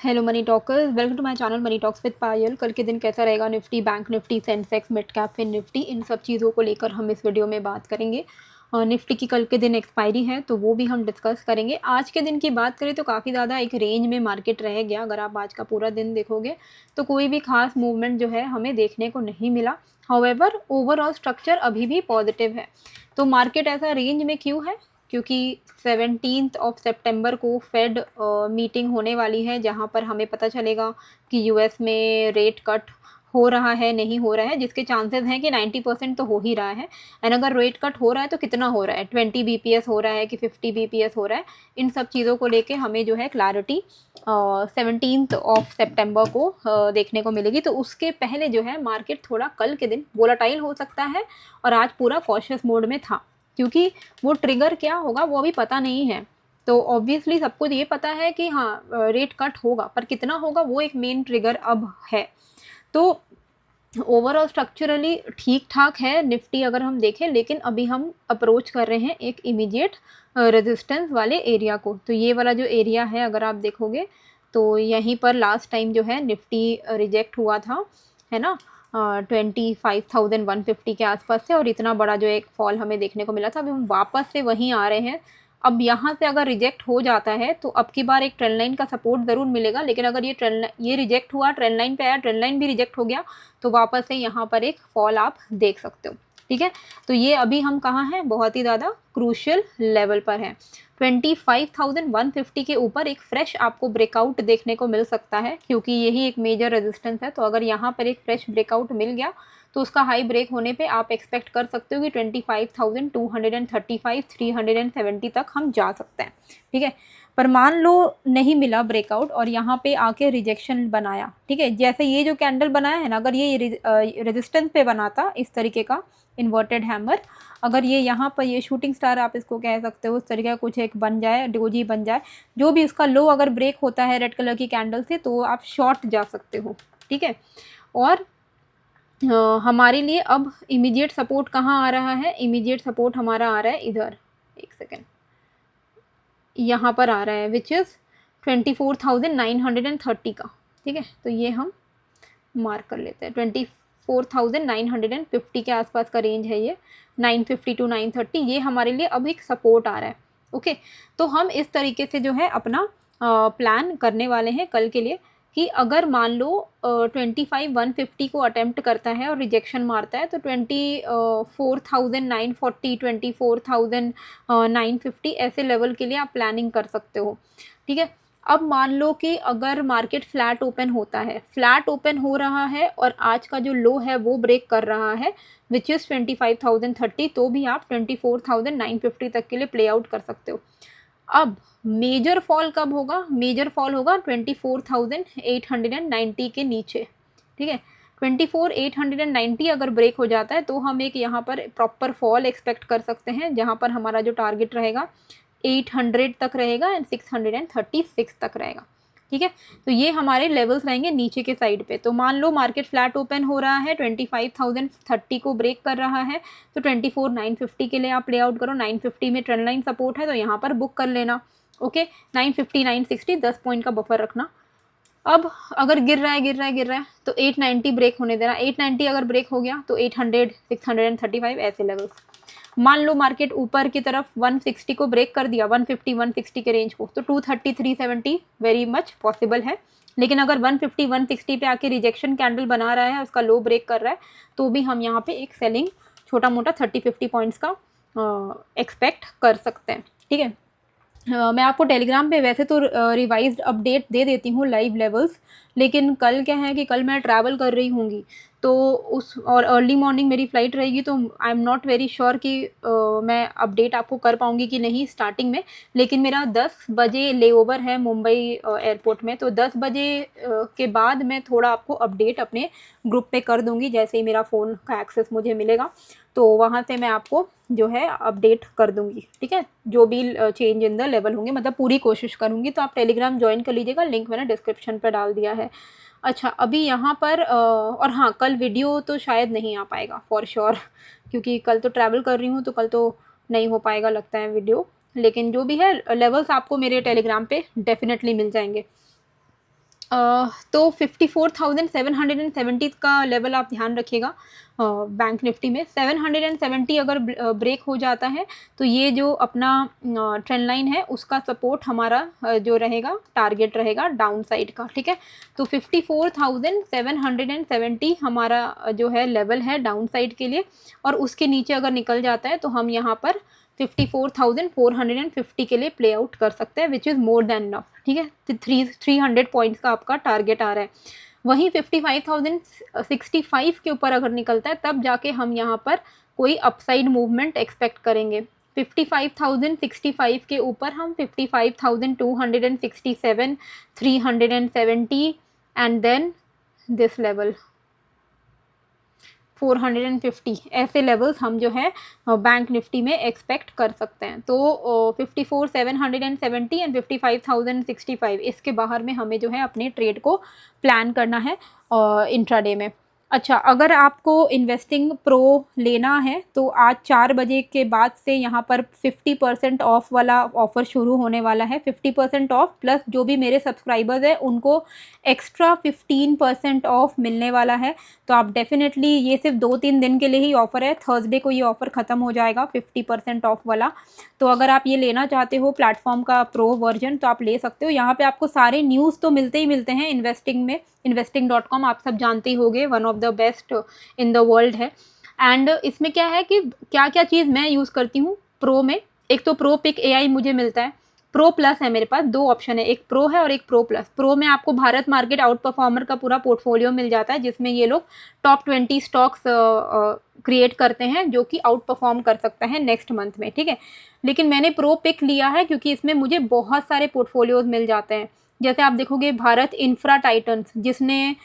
Hello money talkers, welcome to my channel money talks with Payal. कल के दिन कैसा रहेगा Nifty, bank Nifty, Sensex, mid cap, fin Nifty, इन सब चीज़ों को लेकर हम इस वीडियो में बात करेंगे। निफ्टी की कल के दिन एक्सपायरी है तो वो भी हम डिस्कस करेंगे। आज के दिन की बात करें तो काफ़ी ज़्यादा एक रेंज में मार्केट रह गया। अगर आप आज का पूरा दिन देखोगे तो कोई भी खास मूवमेंट जो है हमें देखने को नहीं मिला। हाउएवर ओवरऑल स्ट्रक्चर अभी भी पॉजिटिव है। तो मार्केट ऐसा रेंज में क्यों है? क्योंकि 17th ऑफ सितंबर को फेड मीटिंग होने वाली है, जहां पर हमें पता चलेगा कि यूएस में रेट कट हो रहा है नहीं हो रहा है, जिसके चांसेस हैं कि 90% तो हो ही रहा है। एंड अगर रेट कट हो रहा है तो कितना हो रहा है, 20 बीपीएस हो रहा है कि 50 बीपीएस हो रहा है, इन सब चीज़ों को लेके हमें जो है क्लैरिटी 17th ऑफ सितंबर को देखने को मिलेगी। तो उसके पहले जो है मार्केट थोड़ा कल के दिन वोलाटाइल हो सकता है, और आज पूरा कॉशियस मोड में था क्योंकि वो ट्रिगर क्या होगा वो अभी पता नहीं है। तो ऑब्वियसली सबको ये पता है कि हाँ रेट कट होगा, पर कितना होगा वो एक मेन ट्रिगर अब है। तो ओवरऑल स्ट्रक्चरली ठीक ठाक है निफ्टी अगर हम देखें, लेकिन अभी हम अप्रोच कर रहे हैं एक इमीडिएट रेजिस्टेंस वाले एरिया को। तो ये वाला जो एरिया है अगर आप देखोगे तो यहीं पर लास्ट टाइम जो है निफ्टी रिजेक्ट हुआ था, है ना, 25,150 के आसपास से, और इतना बड़ा जो एक फॉल हमें देखने को मिला था। अभी हम वापस से वहीं आ रहे हैं। अब यहाँ से अगर रिजेक्ट हो जाता है तो अब की बार एक ट्रेंड लाइन का सपोर्ट ज़रूर मिलेगा, लेकिन अगर ये रिजेक्ट हुआ, ट्रेंड लाइन पे आया, ट्रेंड लाइन भी रिजेक्ट हो गया, तो वापस से यहाँ पर एक फॉल आप देख सकते हो। ठीक है, तो ये अभी हम कहाँ हैं, बहुत ही ज़्यादा क्रूशियल लेवल पर है। 25,150 के ऊपर एक फ्रेश आपको ब्रेकआउट देखने को मिल सकता है, क्योंकि यही एक मेजर रेजिस्टेंस है। तो अगर यहाँ पर एक फ्रेश ब्रेकआउट मिल गया तो उसका हाई ब्रेक होने पे आप एक्सपेक्ट कर सकते हो कि 25,235, 370 तक हम जा सकते हैं। ठीक है, पर मान लो नहीं मिला ब्रेकआउट और यहाँ पे आके रिजेक्शन बनाया, ठीक है, जैसे ये जो कैंडल बनाया है ना, अगर ये रेजिस्टेंस पे बनाता इस तरीके का इन्वर्टेड हैमर, अगर ये यहाँ पर ये शूटिंग स्टार आप इसको कह सकते हो, उस तरीके का कुछ एक बन जाए, डोजी बन जाए, जो भी उसका लो अगर ब्रेक होता है रेड कलर की कैंडल से, तो आप शॉर्ट जा सकते हो। ठीक है, और हमारे लिए अब इमीडिएट सपोर्ट कहाँ आ रहा है, इमीडिएट सपोर्ट हमारा आ रहा है इधर, एक सेकेंड, यहाँ पर आ रहा है, विच इज़ 24,930 का। ठीक है, तो ये हम मार्क कर लेते हैं। 24,950 के आसपास का रेंज है ये, 950 टू 930, ये हमारे लिए अब एक सपोर्ट आ रहा है। ओके, तो हम इस तरीके से जो है अपना प्लान करने वाले हैं कल के लिए, कि अगर मान लो 25,150 को अटेम्प्ट करता है और रिजेक्शन मारता है, तो 24,940, 24,950 ऐसे लेवल के लिए आप प्लानिंग कर सकते हो। ठीक है, अब मान लो कि अगर मार्केट फ्लैट ओपन होता है, फ्लैट ओपन हो रहा है और आज का जो लो है वो ब्रेक कर रहा है, विच इज़ 25,030, तो भी आप 24,950 तक के लिए प्ले आउट कर सकते हो। अब मेजर फॉल कब होगा, मेजर फॉल होगा 24,890 के नीचे। ठीक है, 24,890 अगर ब्रेक हो जाता है तो हम एक यहाँ पर प्रॉपर फॉल एक्सपेक्ट कर सकते हैं, जहाँ पर हमारा जो टारगेट रहेगा 800 तक रहेगा एंड 636 तक रहेगा। ठीक है, तो ये हमारे लेवल्स रहेंगे नीचे के साइड पे। तो मान लो मार्केट फ्लैट ओपन हो रहा है, 25,030 को ब्रेक कर रहा है, तो 24,950 के लिए आप प्ले आउट करो। 950 में ट्रेंड लाइन सपोर्ट है तो यहाँ पर बुक कर लेना। ओके, 950, 960, 10 पॉइंट का बफर रखना। अब अगर गिर रहा है तो 890 ब्रेक होने देना। 890 अगर ब्रेक हो गया तो 800, 635 ऐसे लेवल्स। मान लो मार्केट ऊपर की तरफ 160 को ब्रेक कर दिया, 150, 160 के रेंज को, तो 230, 370 वेरी मच पॉसिबल है। लेकिन अगर 150, 160 पे आके रिजेक्शन कैंडल बना रहा है, उसका लो ब्रेक कर रहा है, तो भी हम यहाँ पे एक सेलिंग छोटा मोटा 30-50 पॉइंट्स का एक्सपेक्ट कर सकते हैं। ठीक है, मैं आपको टेलीग्राम पे वैसे तो रिवाइज्ड अपडेट दे देती हूँ लाइव लेवल्स, लेकिन कल क्या है कि कल मैं ट्रैवल कर रही होंगी, तो उस और अर्ली मॉर्निंग मेरी फ़्लाइट रहेगी, तो I am not very sure कि मैं अपडेट आपको कर पाऊँगी कि नहीं स्टार्टिंग में। लेकिन मेरा 10 बजे लेओवर है मुंबई एयरपोर्ट में, तो 10 बजे के बाद मैं थोड़ा आपको अपडेट अपने ग्रुप पे कर दूँगी, जैसे ही मेरा फ़ोन का एक्सेस मुझे मिलेगा, तो वहाँ से मैं आपको जो है अपडेट कर दूँगी। ठीक है, जो भी चेंज इन द लेवल होंगे, मतलब पूरी कोशिश करूँगी। तो आप टेलीग्राम ज्वाइन कर लीजिएगा, लिंक मैंने डिस्क्रिप्शन पर डाल दिया है। अच्छा, अभी यहाँ पर और हाँ, कल वीडियो तो शायद नहीं आ पाएगा फॉर श्योर, क्योंकि कल तो ट्रैवल कर रही हूँ, तो कल तो नहीं हो पाएगा लगता है वीडियो। लेकिन जो भी है लेवल्स आपको मेरे टेलीग्राम पे डेफिनेटली मिल जाएंगे। तो 54,770 का लेवल आप ध्यान रखिएगा बैंक निफ्टी में। 770 अगर ब्रेक हो जाता है तो ये जो अपना ट्रेंड लाइन है उसका सपोर्ट हमारा जो रहेगा टारगेट रहेगा डाउन साइड का, ठीक है। तो 54,770 हमारा जो है लेवल है डाउन साइड के लिए, और उसके नीचे अगर निकल जाता है तो हम यहाँ पर 54,450 के लिए प्ले आउट कर सकते हैं, which is more than enough, ठीक है। 300 पॉइंट्स का आपका टारगेट आ रहा है। वहीं 55,065 के ऊपर अगर निकलता है तब जाके हम यहाँ पर कोई अपसाइड मूवमेंट एक्सपेक्ट करेंगे। 55,065 के ऊपर हम 55,267, 370 एंड देन दिस लेवल 450, ऐसे लेवल्स हम जो है बैंक निफ्टी में एक्सपेक्ट कर सकते हैं। तो 54,770 एंड 55,065 इसके बाहर में हमें जो है अपने ट्रेड को प्लान करना है इंट्राडे में। अच्छा, अगर आपको इन्वेस्टिंग प्रो लेना है तो आज 4 बजे के बाद से यहाँ पर 50% ऑफ वाला ऑफ़र शुरू होने वाला है। 50% ऑफ प्लस जो भी मेरे सब्सक्राइबर्स हैं उनको एक्स्ट्रा 15% ऑफ मिलने वाला है। तो आप डेफिनेटली, ये सिर्फ 2-3 दिन के लिए ही ऑफ़र है, थर्सडे को ये ऑफ़र ख़त्म हो जाएगा 50% ऑफ वाला। तो अगर आप ये लेना चाहते हो प्लेटफॉर्म का प्रो वर्जन तो आप ले सकते हो। यहाँ पे आपको सारे न्यूज़ तो मिलते ही मिलते हैं इन्वेस्टिंग में। investing.com आप सब जानते ही होंगे, one of the best in the world है। एंड इसमें क्या है कि क्या क्या चीज़ मैं यूज़ करती हूँ प्रो में। एक तो प्रो पिक AI मुझे मिलता है, प्रो प्लस है मेरे पास, 2 ऑप्शन है, एक प्रो है और एक प्रो प्लस। प्रो में आपको भारत मार्केट आउट परफॉर्मर का पूरा पोर्टफोलियो मिल जाता है, जिसमें ये लोग टॉप 20 स्टॉक्स क्रिएट करते हैं जो कि आउट परफॉर्म कर सकता है नेक्स्ट मंथ में, ठीक है। लेकिन मैंने प्रो पिक लिया है क्योंकि इसमें मुझे बहुत सारे पोर्टफोलियोज मिल जाते हैं। जैसे आप देखोगे भारत इंफ्रा टाइटन्स, जिसने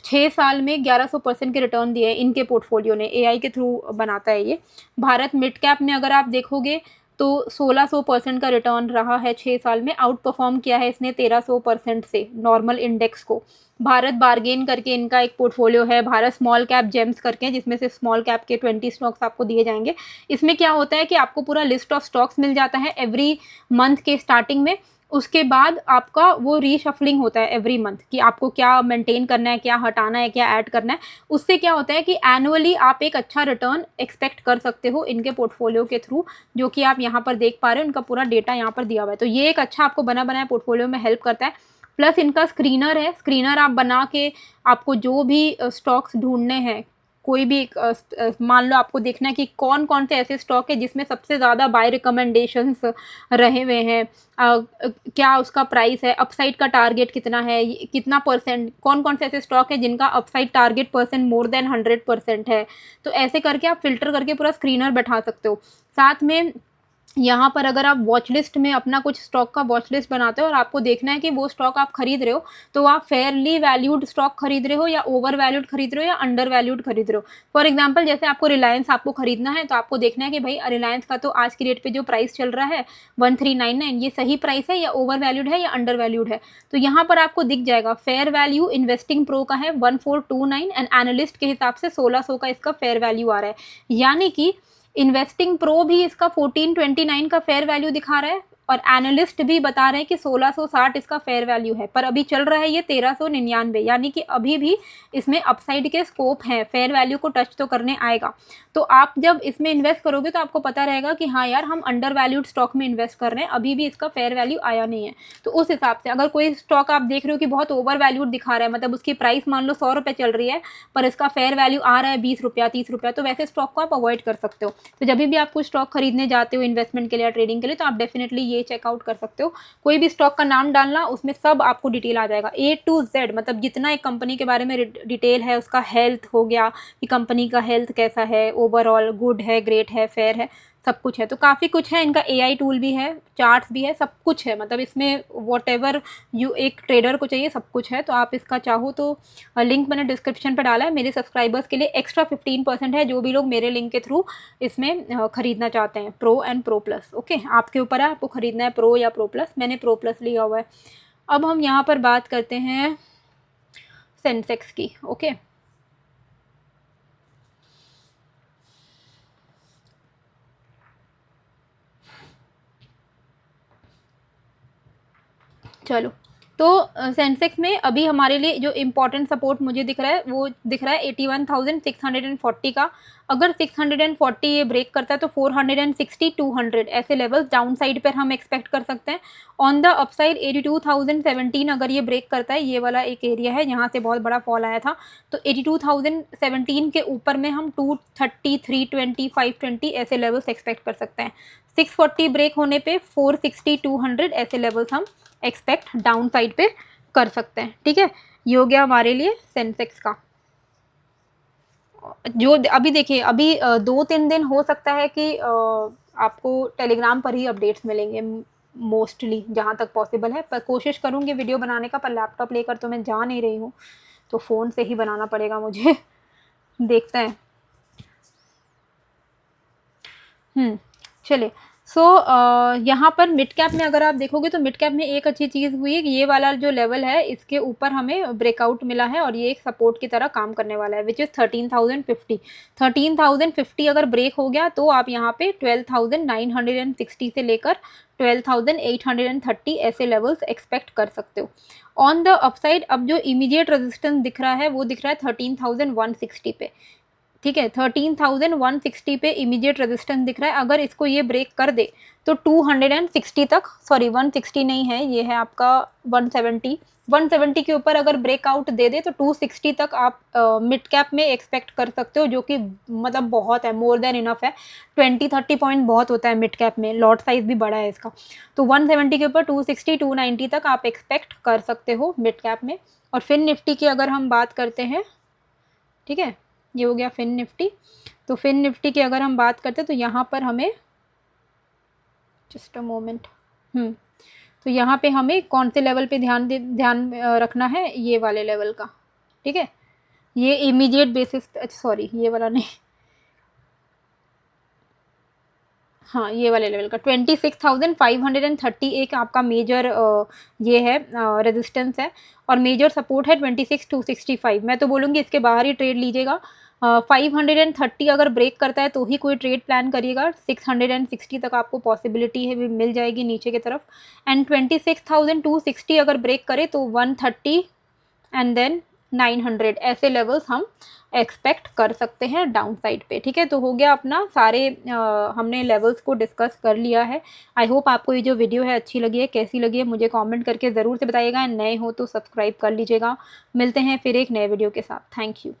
6 साल में 1100% के रिटर्न दिए हैं इनके पोर्टफोलियो ने, AI के थ्रू बनाता है ये। भारत मिड कैप में अगर आप देखोगे तो 1600% का रिटर्न रहा है 6 साल में, आउट परफॉर्म किया है इसने 1300% से नॉर्मल इंडेक्स को। भारत बारगेन करके इनका एक पोर्टफोलियो है, भारत स्मॉल कैप जेम्स करके, जिसमें से स्मॉल कैप के 20 स्टॉक्स आपको दिए जाएंगे। इसमें क्या होता है कि आपको पूरा लिस्ट ऑफ स्टॉक्स मिल जाता है एवरी मंथ के स्टार्टिंग में। उसके बाद आपका वो रीशफलिंग होता है एवरी मंथ कि आपको क्या मेंटेन करना है, क्या हटाना है, क्या ऐड करना है। उससे क्या होता है कि एनुअली आप एक अच्छा रिटर्न एक्सपेक्ट कर सकते हो इनके पोर्टफोलियो के थ्रू, जो कि आप यहाँ पर देख पा रहे हो। इनका पूरा डेटा यहाँ पर दिया हुआ है। तो ये एक अच्छा आपको बना बनाया पोर्टफोलियो में हेल्प करता है। प्लस इनका स्क्रीनर है, स्क्रीनर आप बना के आपको जो भी स्टॉक्स ढूंढने हैं, कोई भी मान लो आपको देखना है कि कौन कौन से ऐसे स्टॉक है जिसमें सबसे ज़्यादा बाय रिकमेंडेशंस रहे हुए हैं, क्या उसका प्राइस है, अपसाइड का टारगेट कितना है, कितना परसेंट, कौन कौन से ऐसे स्टॉक है जिनका upside target percent more than 100% है। तो ऐसे करके आप फिल्टर करके पूरा स्क्रीनर बैठा सकते हो। साथ में यहाँ पर अगर आप वॉच लिस्ट में अपना कुछ स्टॉक का वॉच लिस्ट बनाते हो और आपको देखना है कि वो स्टॉक आप खरीद रहे हो तो आप फेयरली वैल्यूड स्टॉक खरीद रहे हो या ओवर वैल्यूड खरीद रहे हो या अंडर वैल्यूड खरीद रहे हो। फॉर एग्जांपल जैसे आपको रिलायंस आपको खरीदना है तो आपको देखना है कि भाई रिलायंस का तो आज की रेट पे जो प्राइस चल रहा है 1399, ये सही प्राइस है या ओवर वैल्यूड है या अंडर वैल्यूड है। तो यहाँ पर आपको दिख जाएगा फेयर वैल्यू इन्वेस्टिंग प्रो का है 1429 एंड एनालिस्ट के हिसाब से 1600 का इसका फेयर वैल्यू आ रहा है। यानी कि इन्वेस्टिंग प्रो भी इसका 1429 का फेयर वैल्यू दिखा रहा है और एनालिस्ट भी बता रहे हैं कि 1660 इसका फेयर वैल्यू है, पर अभी चल रहा है ये 1399, यानी कि अभी भी इसमें अपसाइड के स्कोप हैं, फेयर वैल्यू को टच तो करने आएगा। तो आप जब इसमें इन्वेस्ट करोगे तो आपको पता रहेगा कि हाँ यार हम अंडर वैल्यूड स्टॉक में इन्वेस्ट कर रहे हैं, अभी भी इसका फेयर वैल्यू आया नहीं है। तो उस हिसाब से अगर कोई स्टॉक आप देख रहे हो कि बहुत ओवर वैल्यूड दिखा रहा है, मतलब उसकी प्राइस मान लो 100 रुपये चल रही है पर इसका फेयर वैल्यू आ रहा है 20 रुपया 30 रुपया, तो वैसे स्टॉक को आप अवॉइड कर सकते हो। तो जब भी आप कुछ स्टॉक खरीदने जाते हो इन्वेस्टमेंट के लिए या ट्रेडिंग के लिए तो आप डेफिनेटली ये चेकआउट कर सकते हो। कोई भी स्टॉक का नाम डालना, उसमें सब आपको डिटेल आ जाएगा A to Z, मतलब जितना एक कंपनी के बारे में डिटेल है, उसका हेल्थ हो गया कि कंपनी का हेल्थ कैसा है, ओवरऑल गुड है, ग्रेट है, फेयर है, सब कुछ है। तो काफ़ी कुछ है, इनका AI टूल भी है, चार्ट्स भी है, सब कुछ है। मतलब इसमें वॉट एवर यू एक ट्रेडर को चाहिए सब कुछ है। तो आप इसका चाहो तो लिंक मैंने डिस्क्रिप्शन पर डाला है, मेरे सब्सक्राइबर्स के लिए एक्स्ट्रा 15% है जो भी लोग मेरे लिंक के थ्रू इसमें खरीदना चाहते हैं, pro and pro plus. Okay, आपके ऊपर है आपको खरीदना है प्रो या प्रो प्लस। मैंने प्रो प्लस लिया हुआ है। अब हम यहाँ पर बात करते हैं सेंसेक्स की। ओके, चलो तो सेंसेक्स में अभी हमारे लिए जो इम्पोर्टेंट सपोर्ट मुझे दिख रहा है वो दिख रहा है 81,640 का। अगर 640 ये ब्रेक करता है तो 460, 200 ऐसे लेवल्स डाउन साइड पर हम एक्सपेक्ट कर सकते हैं। ऑन द अपसाइड 82,017 अगर ये ब्रेक करता है, ये वाला एक एरिया है यहाँ से बहुत बड़ा फॉल आया था, तो 82,017 के ऊपर में हम 230, 320, 520 ऐसे लेवल्स एक्सपेक्ट कर सकते हैं। 640 ब्रेक होने पे 460, 200 ऐसे लेवल्स हम एक्सपेक्ट डाउन साइड पे कर सकते हैं। ठीक है, ये हो गया हमारे लिए सेंसेक्स का। जो अभी देखिए, अभी 2-3 दिन हो सकता है कि आपको टेलीग्राम पर ही अपडेट्स मिलेंगे मोस्टली, जहाँ तक पॉसिबल है। पर कोशिश करूँगी वीडियो बनाने का, पर लैपटॉप लेकर तो मैं जा नहीं रही हूँ, तो फ़ोन से ही बनाना पड़ेगा मुझे। देखते हैं। चलिए। सो यहाँ पर मिड कैप में अगर आप देखोगे तो मिड कैप में एक अच्छी चीज़ हुई है कि ये वाला जो लेवल है इसके ऊपर हमें ब्रेकआउट मिला है और ये एक सपोर्ट की तरह काम करने वाला है, विच इज़ 13,050। 13,050 अगर ब्रेक हो गया तो आप यहाँ पे 12,960 से लेकर 12,830 ऐसे लेवल्स एक्सपेक्ट कर सकते हो। ऑन द अपसाइड अब जो इमीडिएट रेजिस्टेंस दिख रहा है वो दिख रहा है 13,160 पे। ठीक है, 13,160 पे इमीडिएट रेजिस्टेंस दिख रहा है। अगर इसको ये ब्रेक कर दे तो 260 तक, सॉरी 160 नहीं है, ये है आपका 170। 170 के ऊपर अगर ब्रेकआउट दे दे तो 260 तक आप मिड कैप में एक्सपेक्ट कर सकते हो, जो कि मतलब बहुत है, मोर देन इनफ है। 20-30 पॉइंट बहुत होता है मिड कैप में, लॉट साइज भी बड़ा है इसका। तो 170 के ऊपर 260, 290 तक आप एक्सपेक्ट कर सकते हो मिड कैप में। और फिर निफ्टी की अगर हम बात करते हैं, ठीक है, ये हो गया फिन निफ्टी। तो फिन निफ्टी की अगर हम बात करते हैं तो यहाँ पर हमें जस्ट अ मोमेंट, तो यहाँ पे हमें कौन से लेवल पे ध्यान रखना है, ये वाले लेवल का। ठीक है, ये इमीडिएट बेसिस, सॉरी ये वाला नहीं, हाँ ये वाले लेवल का 26,530 एक आपका मेजर ये है रेजिस्टेंस है, और मेजर सपोर्ट है 26,265। मैं तो बोलूँगी इसके बाहर ही ट्रेड लीजिएगा। 530 अगर ब्रेक करता है तो ही कोई ट्रेड प्लान करिएगा। 660 तक आपको पॉसिबिलिटी है भी मिल जाएगी नीचे की तरफ। एंड 26,260 अगर ब्रेक करे तो 130 एंड देन 900 ऐसे लेवल्स हम एक्सपेक्ट कर सकते हैं डाउन साइड पे। ठीक है, तो हो गया अपना सारे हमने लेवल्स को डिस्कस कर लिया है। आई होप आपको ये जो वीडियो है अच्छी लगी है। कैसी लगी है मुझे कमेंट करके ज़रूर से बताइएगा। नए हो तो सब्सक्राइब कर लीजिएगा। मिलते हैं फिर एक नए वीडियो के साथ। Thank you.